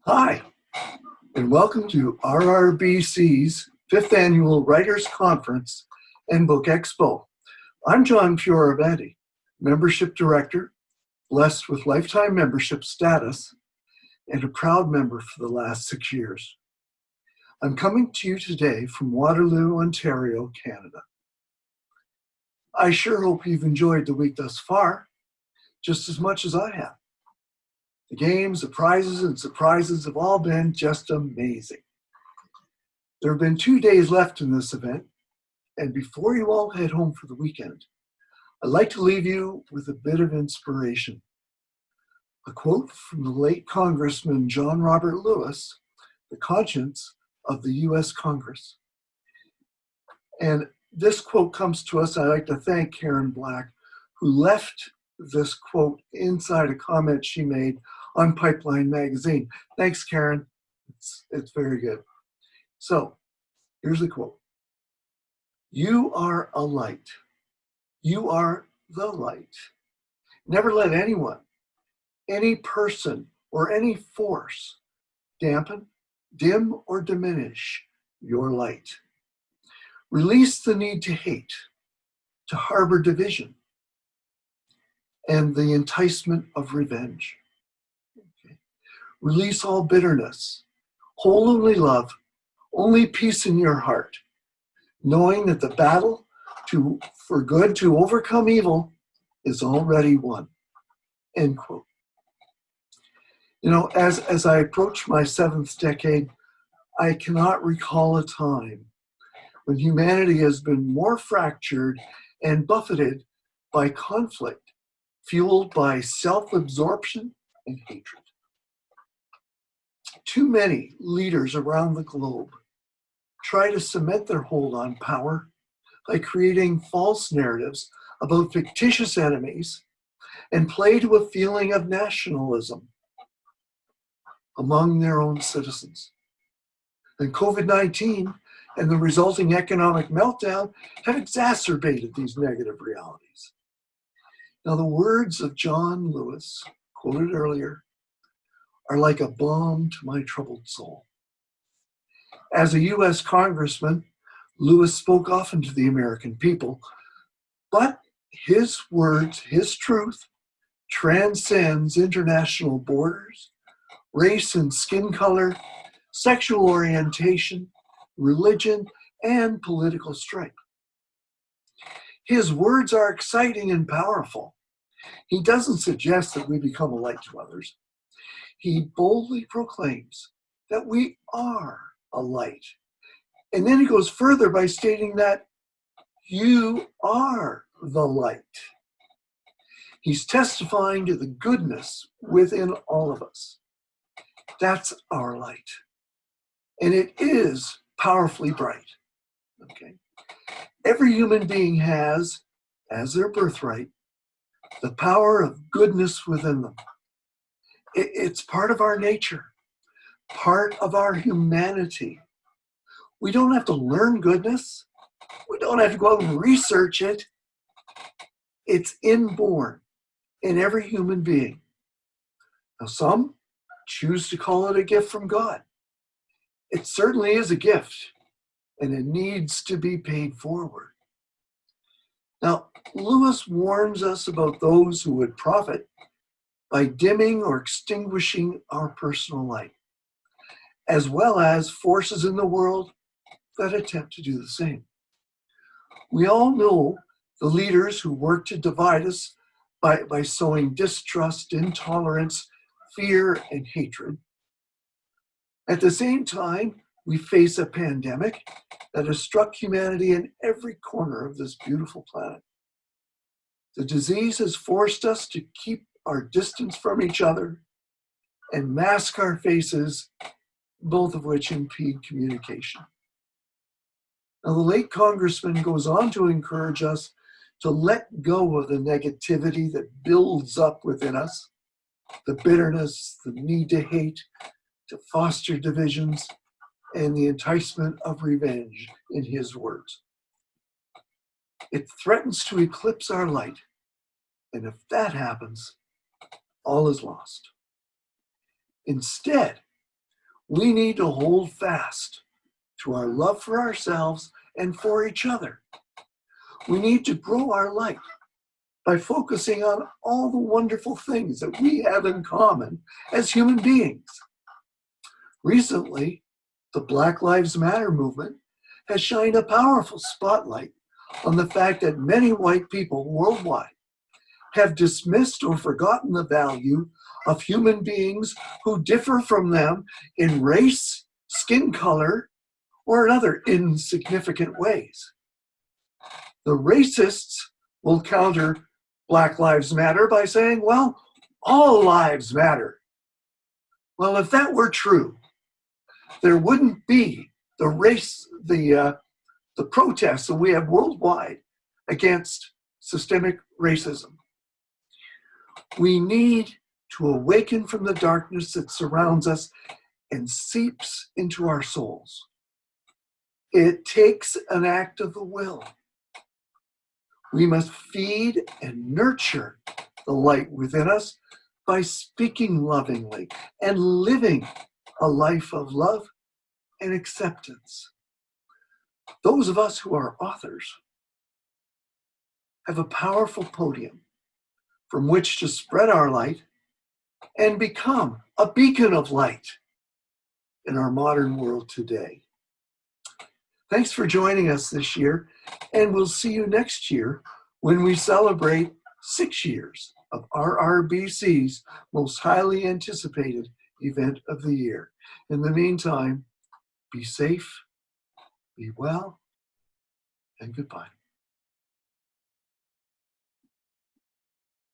Hi, and welcome to RRBC's 5th Annual Writers' Conference and Book Expo. I'm John Fioravanti, Membership Director, blessed with lifetime membership status, and a proud member for the last 6 years. I'm coming to you today from Waterloo, Ontario, Canada. I sure hope you've enjoyed the week thus far, just as much as I have. The games, the prizes, and surprises have all been just amazing. There have been 2 days left in this event, and before you all head home for the weekend, I'd like to leave you with a bit of inspiration. A quote from the late Congressman John Robert Lewis, the conscience of the U.S. Congress. And this quote comes to us. I'd like to thank Karen Black, who left this quote inside a comment she made on Pipeline Magazine. Thanks, Karen. It's very good. So here's the quote. You are a light. You are the light. Never let anyone, any person, or any force dampen, dim, or diminish your light. Release the need to hate, to harbor division, and the enticement of revenge. Release all bitterness. Hold only love, only peace in your heart, knowing that the battle for good to overcome evil is already won. End quote. You know, as I approach my 7th decade, I cannot recall a time when humanity has been more fractured and buffeted by conflict, fueled by self-absorption and hatred. Too many leaders around the globe try to cement their hold on power by creating false narratives about fictitious enemies and play to a feeling of nationalism among their own citizens. And COVID-19 and the resulting economic meltdown have exacerbated these negative realities. Now, the words of John Lewis, quoted earlier, are like a balm to my troubled soul. As a U.S. congressman, Lewis spoke often to the American people, but his words, his truth, transcends international borders, race and skin color, sexual orientation, religion, and political stripe. His words are exciting and powerful. He doesn't suggest that we become a light to others. He boldly proclaims that we are a light. And then he goes further by stating that you are the light. He's testifying to the goodness within all of us. That's our light. And it is powerfully bright. Okay? Every human being has, as their birthright, the power of goodness within them. It's part of our nature, part of our humanity. We don't have to learn goodness. We don't have to go out and research it. It's inborn in every human being. Now, some choose to call it a gift from God. It certainly is a gift, and it needs to be paid forward. Now, Lewis warns us about those who would profit by dimming or extinguishing our personal light, as well as forces in the world that attempt to do the same. We all know the leaders who work to divide us by sowing distrust, intolerance, fear, and hatred. At the same time, we face a pandemic that has struck humanity in every corner of this beautiful planet. The disease has forced us to keep our distance from each other and mask our faces, both of which impede communication. Now, the late congressman goes on to encourage us to let go of the negativity that builds up within us, the bitterness, the need to hate, to foster divisions, and the enticement of revenge, in his words. It threatens to eclipse our light, and if that happens, all is lost. Instead, we need to hold fast to our love for ourselves and for each other. We need to grow our light by focusing on all the wonderful things that we have in common as human beings. Recently, the Black Lives Matter movement has shined a powerful spotlight on the fact that many white people worldwide have dismissed or forgotten the value of human beings who differ from them in race, skin color, or in other insignificant ways. The racists will counter Black Lives Matter by saying, well, all lives matter. Well, if that were true, there wouldn't be the protests that we have worldwide against systemic racism. We need to awaken from the darkness that surrounds us and seeps into our souls. It takes an act of the will. We must feed and nurture the light within us by speaking lovingly and living a life of love and acceptance. Those of us who are authors have a powerful podium from which to spread our light and become a beacon of light in our modern world today. Thanks for joining us this year, and we'll see you next year when we celebrate 6 years of RRBC's most highly anticipated event of the year. In the meantime, be safe, be well, and goodbye.